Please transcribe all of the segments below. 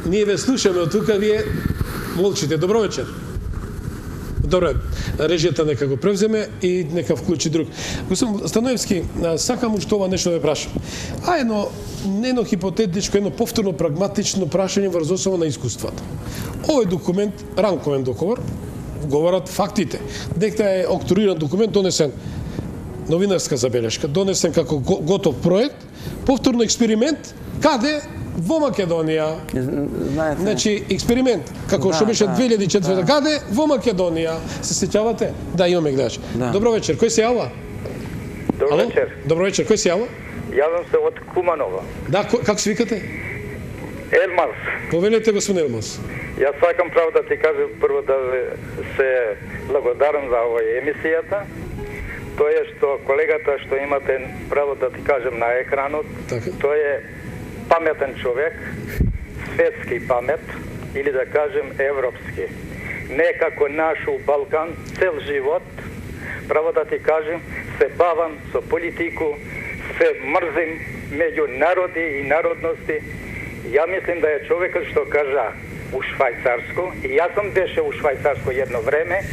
ние ве слушаме од тука, вие молчите. Добро вечер. Добре, режијата нека го превземе и нека вклучи друг. Господин Станоевски, сакам уште ова нешто да ве прашам. Едно хипотетичко, едно повторно прагматично прашање врз основа на искуствата. Овој документ, рамковен договор, говорат фактите. Дека е октриран документ, донесен новинарска забелешка, донесен како готов проект, повторно експеримент, каде? Во Македонија. Значи, експеримент, како што беше 2004, каде? Во Македонија. Се сеќавате? Да, имаме гледач. Добро вечер, кој се јава? Добро вечер. Добро вечер, кој се јава? Јавам се од Куманова. Да, како се викате? Елмас. Повелете, господин Елмас. Јас сакам право да ти кажам прво да се благодарам за оваа емисијата. Тоа е што колегата што имате право да ти кажам на екранот, тоа е паметен човек, светски памет, или да кажем европски. Не како нашу Балкан, цел живот, право да ти кажем, се бавам со политику, се мрзим меѓу народи и народности. Ја мислим да е човекот што кажа у Швајцарско, и јас сум беше у Швајцарско едно време,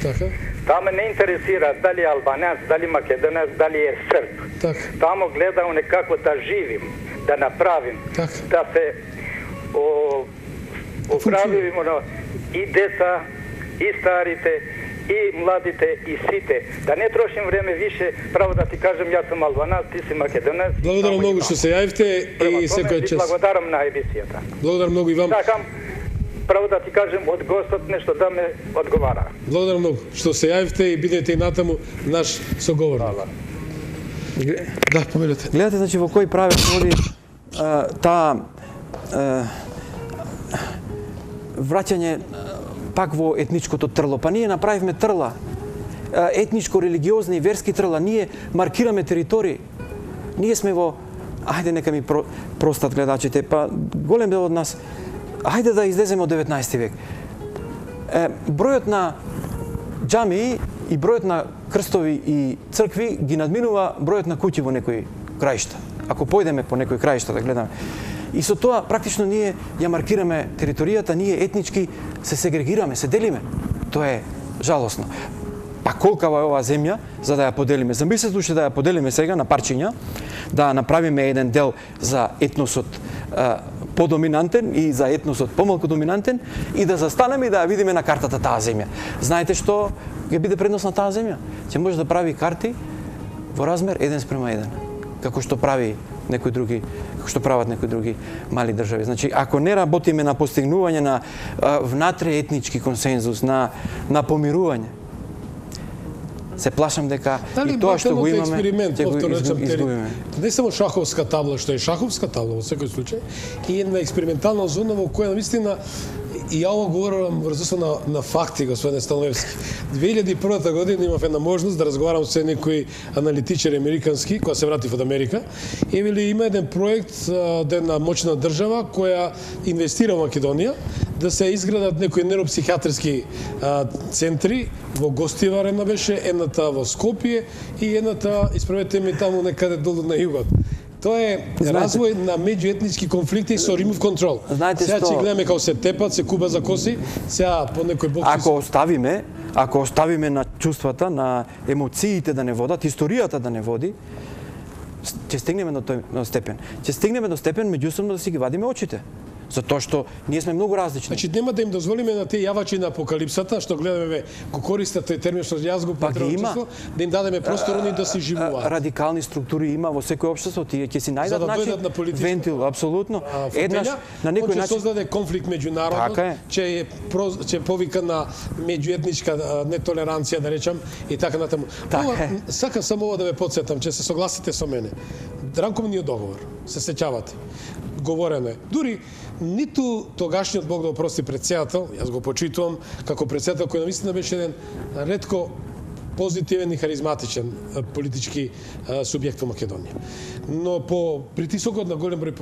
тамо не интересира дали албанец, дали македонец, дали е срп. Тамо гледам некако да живим, да направим, да се оправим и деца, и старите, и младите, и сите. Да не трошим време више, право да ти кажем, јас сум албанец, ти си македонец. Благодарам многу што се јавивте и секој час. Благодарам на емисијата. Благодарам многу и вам. Сакам право да ти кажем од гостот нешто да ме одговара. Благодарам многу што се јавивте и бидете и натаму наш соговорник. Да, повелете. Гледате, значи, во кој правец води таа враќање пак во етничкото трло. Па ние направивме трла, етничко, религиозни и верски трла. Ние маркираме територии. Ние сме во... Ајде, нека ми простат гледачите, па голем дел од нас... Ајде да излеземе од 19 век. Бројот на џамии и бројот на крстови и цркви ги надминува бројот на куќи во некои краишта. Ако појдеме по некои краишта да гледаме. И со тоа практично ние ја маркираме територијата, ние етнички се сегрегираме, се делиме. Тоа е жалосно. Па колкава е оваа земја за да ја поделиме? Замислете уште да ја поделиме сега на парчиња, да направиме еден дел за етносот подоминантен и за етносот помалку доминантен и да застанеме и да ја видиме на картата таа земја. Знаете што ќе биде предност на таа земја? Ќе може да прави карти во размер 1:1, како што прави некои други, како што прават некои други мали држави. Значи, ако не работиме на постигнување на внатре етнички консензус, на помирување, се плашам дека и тоа што го имаме ќе го изгубиме. Не само шаховска табла, што е шаховска табла во секој случај, и една експериментална зона во која навистина и ја ова говорам врз на факти, господин Станоевски. 2001 година имав една можност да разговарам со некои аналитичари американски, која се вратив од Америка, и има еден проект од една моćна држава која инвестира во Македонија да се изградат некои нейропсихијатриски центри во Гостивар, една беше, едната во Скопје и едната, исправете ми, таму некаде долу на југот. Тоа е развој на меѓуетнички конфликти со remove control. Сега ќе гледаме како се тепат, се куба за коси, сега по некој бокс. Ако оставиме на чувствата, на емоциите да не водат, историјата да не води, ќе стигнеме до тој степен. Ќе стигнеме до степен меѓусобно да си ги вадиме очите. Затоа што ние сме многу различни. Значи нема да им дозволиме на тие јавачи на апокалипсата, што гледаме го користат тој термин што јас го потребувам, да им дадеме простор они да се живуваат. Радикални структури има во секој општество, тие ќе си најдат начин вентил, апсолутно. Еднаш на некој начин создаде конфликт меѓународно, ќе повика на меѓуетничка нетолеранција, да речам, и така натаму. Сакам само ова да ве потсетам, че се согласите со мене. Рамковниот договор, се сеќавате, говорено е. Дури ниту тогашниот Бог да опрости председател, јас го почитувам како председател кој навистина беше еден ретко позитивен и харизматичен политички субјект во Македонија. Но по притисокот на голем број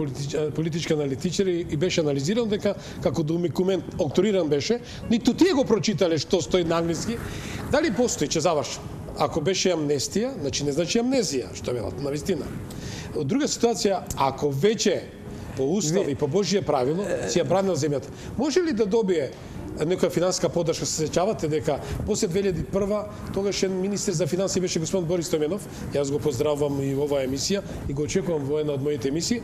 политички аналитичари и беше анализирано дека како документ окториран беше, ниту тие го прочитале што стои на англиски, дали постои, че завршам. Ако беше амнестија, значи не значи амнезија, што велат, навистина. Од друга ситуација, ако веќе по устав и по Божие правило си ја бранил земјата. Може ли да добие некоја финансиска поддршка? Се сеќавате дека после 2001 тогашен министер за финансии беше господин Борис Стојменов, јас го поздравувам и во оваа емисија и го очекувам во една од моите емисии,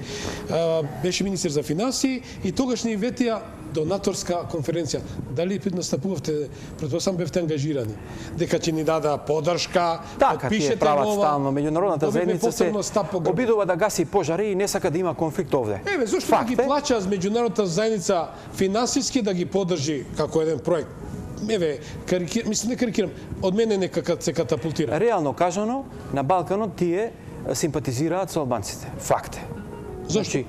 беше министер за финансии и тогаш ни ветија донаторска конференција. Дали настапувавте, претпоставам бевте ангажирани, дека ќе ни дада поддршка, подпишете прават стално, меѓународната заедница се обидува да гаси пожари и не сака да има конфликт овде. Еве, зошто да ги плача з меѓународната заедница финансиски да ги поддржи како еден проект? Еве, мислам, не карикирам, од мене нека се катапултира. Реално кажано, на Балканот тие симпатизираат со албанците. Факт е. Зошто?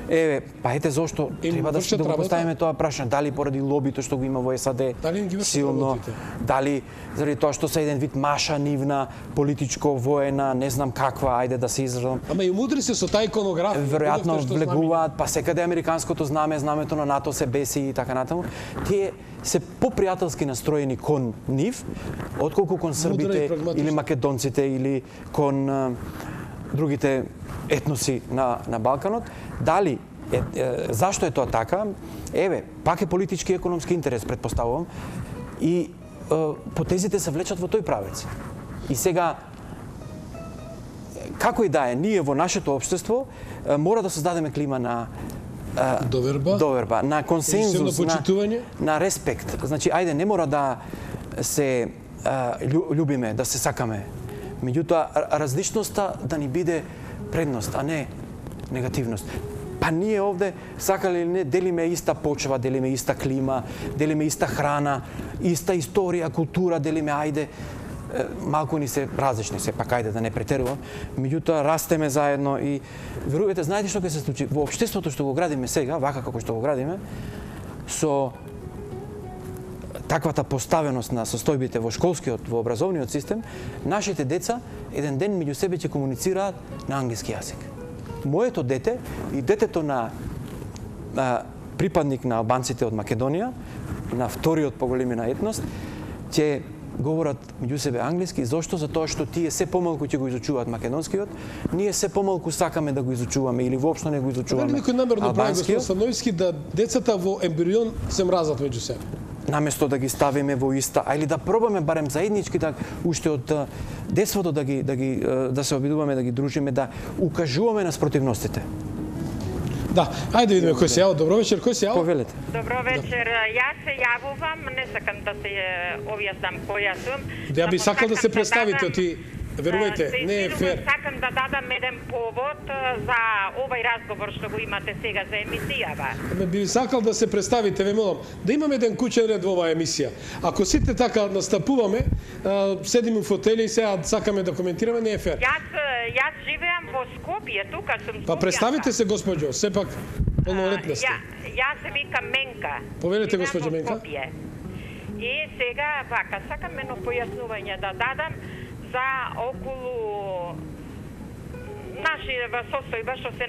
Еве, па ете зошто треба да го поставиме тоа прашање, дали поради лобито што го има во САД силно, дали заради тоа што се еден вид маша нивна, политичко, воена, не знам каква, ајде да се изразам. Ама и мудри се со тај иконограф. Веројатно влегуваат, па секаде американското знаме, знамето на НАТО се беси и така натаму. Тие се попријателски настроени кон нив, отколку кон србите или македонците или кон другите етноси на Балканот. Дали зашто е тоа така? Еве, пак е политички и економски интерес, претпоставувам, и потезите се влечат во тој правец. И сега, како и да е, ние во нашето општество мора да создадеме клима на доверба, на консензус, на респект. Значи, ајде, не мора да се љубиме, да се сакаме. Меѓутоа, различноста да ни биде предност, а не негативност. Па ние овде, сакали или не, делиме иста почва, делиме иста клима, делиме иста храна, иста историја, култура, делиме, ајде, малку ни се различни, сепак ајде да не претерувам, меѓутоа растеме заедно и верувате, знаете што ќе се случи? Во општеството што го градиме сега, вака како што го градиме, со таквата поставеност на состојбите во школскиот, во образовниот систем, нашите деца еден ден меѓу себе ќе комуницираат на англиски јазик. Моето дете и детето на припадник на албанците од Македонија, на вториот по големина етност, ќе говорат меѓу себе англиски. Зошто? Затоа што тие се помалку ќе го изучуваат македонскиот, ние се помалку сакаме да го изучуваме или воопшто не го изучуваме албанскиот. Некој намерно прави, господин Становски, да децата во ембрион се мразат меѓу себе. Наместо да ги ставиме во иста, а или да пробаме барем заеднички да уште од детството да се обидуваме да ги дружиме, да укажуваме на спротивностите. Да, ајде видиме кој се јавил. Добро вечер, кој се јавил? Повелете. Добро вечер, јас се јавувам, не сакам да се објаснам која сум. Ја би сакал да се представите, ти верувајте, не е фер. Сакам да дадам еден повод за овај разговор што го имате сега за емисијава. Би сакал да се представите, ве молам, да имаме еден кучен ред во оваа емисија. Ако сите така настапуваме, седиме во фотели и сега сакаме да коментираме, не е фер. Јас живеам во Скопје, тука сум. Па представите се, госпоđо, сепак полнолетна сте. Јас се викам Менка. Повелете, госпоđо Менка. И сега, вака, сакам едно појаснување да дадам за околу нашава состојба што се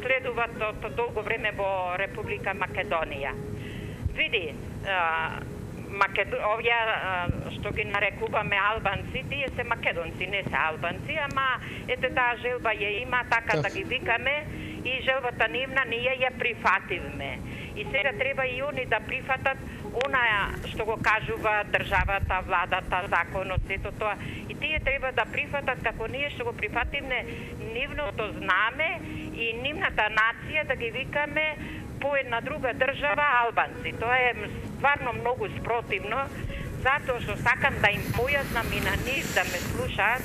следуваат од долго време во Република Македонија. Види, овие што ги нарекуваме албанци, тие се македонци, не се албанци, ама ете таа желба ја има, така да ги викаме, и желбата нивна ние ја прифативме. И сега треба и они да прифатат она што го кажува државата, владата, законот, сето тоа. И тие треба да прифатат како ние што го прифативме нивното знаме и нивната нација, да ги викаме по една друга држава албанци. Тоа е стварно многу спротивно, затоа што сакам да им појаснам и на нив да ме слушаат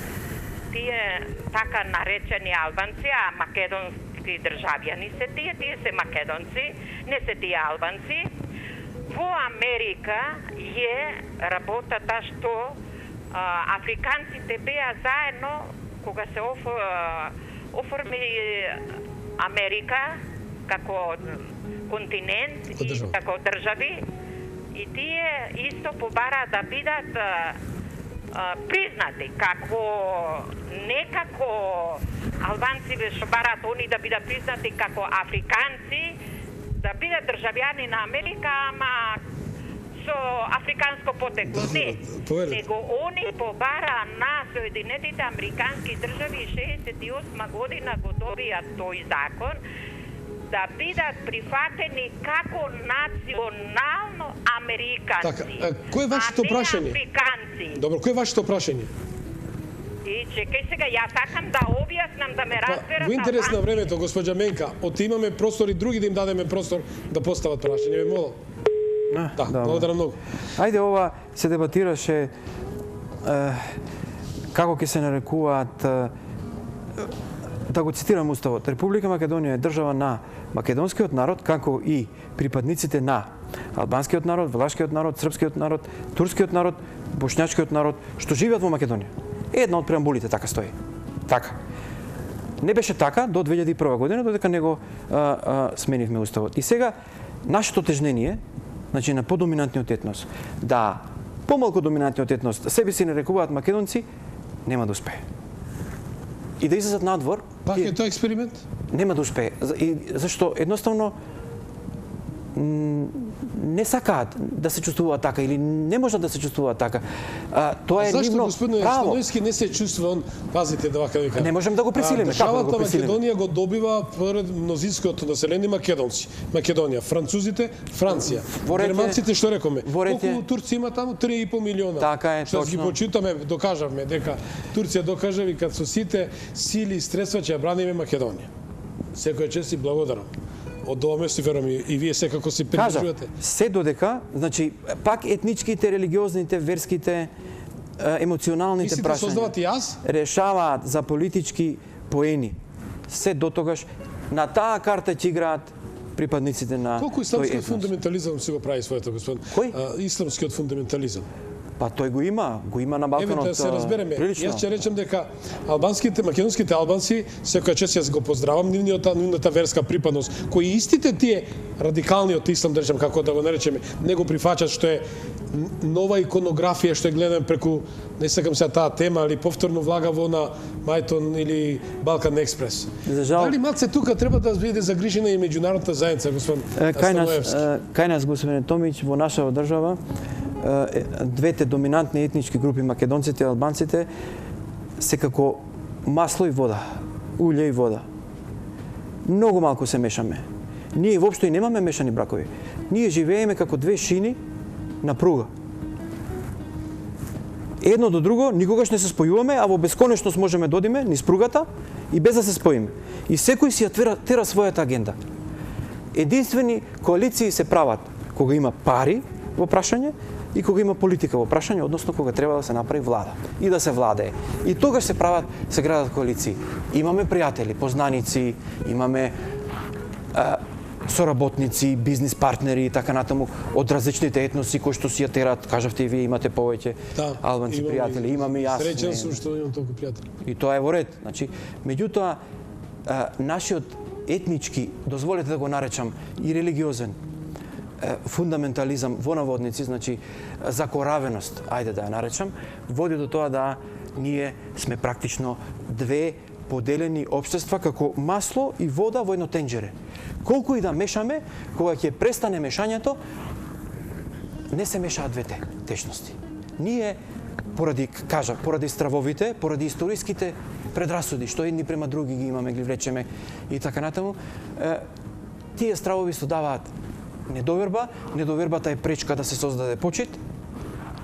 тие така наречени албанци, а македонски државјани се тие се македонци, не се тие албанци. Во Америка е работата што африканците беа заедно кога се оформи Америка како континент и како држави, и тие исто побара да бидат признати не како албанци што барат они да бидат признати како африканци, да бидат државјани на Америка, ама со африканско потекло. Не, него они побара на Соединетите Американски држави 68 година го добија тој закон, да бидат прифатени како национално американци. Така, кој е вашето прашање? Африканци. Добро, кој е вашето прашање? И чекај сега, ја сакам да објаснам, да ме разберат. Во интерес на времето, госпоѓа Менка, имаме простор и други да им дадеме простор да постават прашање, ме молам. Да, благодарам многу. Ајде, ова се дебатираше како ќе се нарекуваат, да го цитирам Уставот, Република Македонија е држава на македонскиот народ, како и припадниците на албанскиот народ, влашкиот народ, српскиот народ, турскиот народ, бошњачкиот народ, што живеат во Македонија. Една од преамбулите така стои. Така. Не беше така до 2001 година, додека него сменивме Уставот. И сега, нашето тежнение, значи на подоминантниот етнос, да помалку доминантниот етнос себе си нарекуваат македонци, нема да успее. И да излезат надвор... Пак е тој експеримент? Нема да успее. Зашто едноставно не сакаат да се чувствуваат така или не можат да се чувствуваат така. Тоа е нивно право. Зашто господин Станојски не се чувствува он, пазите да вака вика. Не можем да го пресилиме. Државата Македонија го добива поред мнозинското население македонци. Македонија, французите, Франција. Германците што рекоме? Колку турци има таму? 3,5 милиона. Така е, што точно. ги почитаме, докажавме дека Турција докажа вика со сите сили и средства ќе ја браниме Македонија. Секој чест и благодарам. Од ова место верувам и вие секако се придружувате. Се додека, значи пак етничките, религиозните, верските, емоционалните прашања решаваат за политички поени. Се дотогаш на таа карта ќе играат припадниците на колку исламскиот фундаментализам се го прави своето, господин? Кој? Исламскиот фундаментализам. Па тој го има на Балканот. Да се разбереме. Прилично. Јас ќе речем дека македонските албанци, секоја чест јас го поздравам нивната верска припадност, кои истите тие радикалниот ислам, да речем како да го наречеме, не го прифаќаат, што е нова иконографија што е гледаме преку, не сакам сега таа тема, али повторно влага во на Мајтон или Балкан Експрес. Дали малце тука треба да биде загрижена и меѓународната заедница, господин Станоевски? Кај нас, господин Томич, во нашава држава, двете доминантни етнички групи, македонците и албанците, се како масло и вода, улје и вода. Многу малку се мешаме. Ние воопшто и немаме мешани бракови. Ние живееме како две шини на пруга. Едно до друго никогаш не се спојуваме, а во бесконечност можеме да одиме низ пругата и без да се споиме. И секој си ја тера својата агенда. Единствени коалиции се прават кога има пари во прашање и кога има политика во прашање, односно кога треба да се направи влада и да се владее. И тогаш се градат коалиции. Имаме пријатели, познаници, имаме соработници, бизнис партнери и така натаму од различните етноси кои што си ја терат, кажавте и вие имате повеќе албанци пријатели, имаме јас. Среќен сум што имам толку пријатели. И тоа е во ред. Значи, меѓутоа нашиот етнички, дозволете да го наречам, и религиозен фундаментализам во наводници, значи закоравеност, ајде да ја наречам, води до тоа да ние сме практично две поделени општества како масло и вода во едно тенџере. Колку и да мешаме, кога ќе престане мешањето, не се мешаат двете течности. Ние поради стравовите, поради историските предрасуди што едни према други ги имаме, ги влечеме и така натаму, тие стравови студаваат недоверба, недовербата е пречка да се создаде почит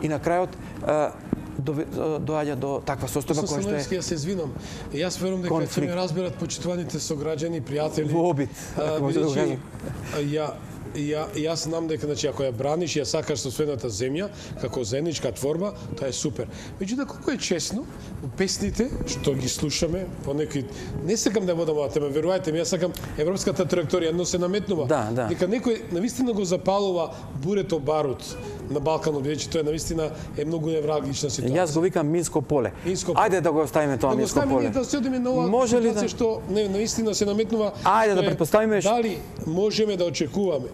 и на крајот доаѓа до таква состојба која што е Јас се извинам. Јас верувам дека ќе ме разберат почитуваните сограѓани, пријатели. Во обид, ако може да го кажам. Јас знам дека ако ја браниш, ја сакаш соседната земја како заедничка творба, тоа е супер. Меѓутоа колку е честно песните што ги слушаме, понекои не сакам да водам оваа тема, верувајте ми, јас сакам европската траекторија, но се наметнува дека некој навистина го запалува бурето барут на Балканот, бидејќи тоа навистина е многу невралгична ситуација. Јас го викам Минско поле. Ајде да го оставиме тоа Минско поле. Да седиме на оваа ситуација што навистина се наметнува. Ајде да претпоставиме дали можеме да очекуваме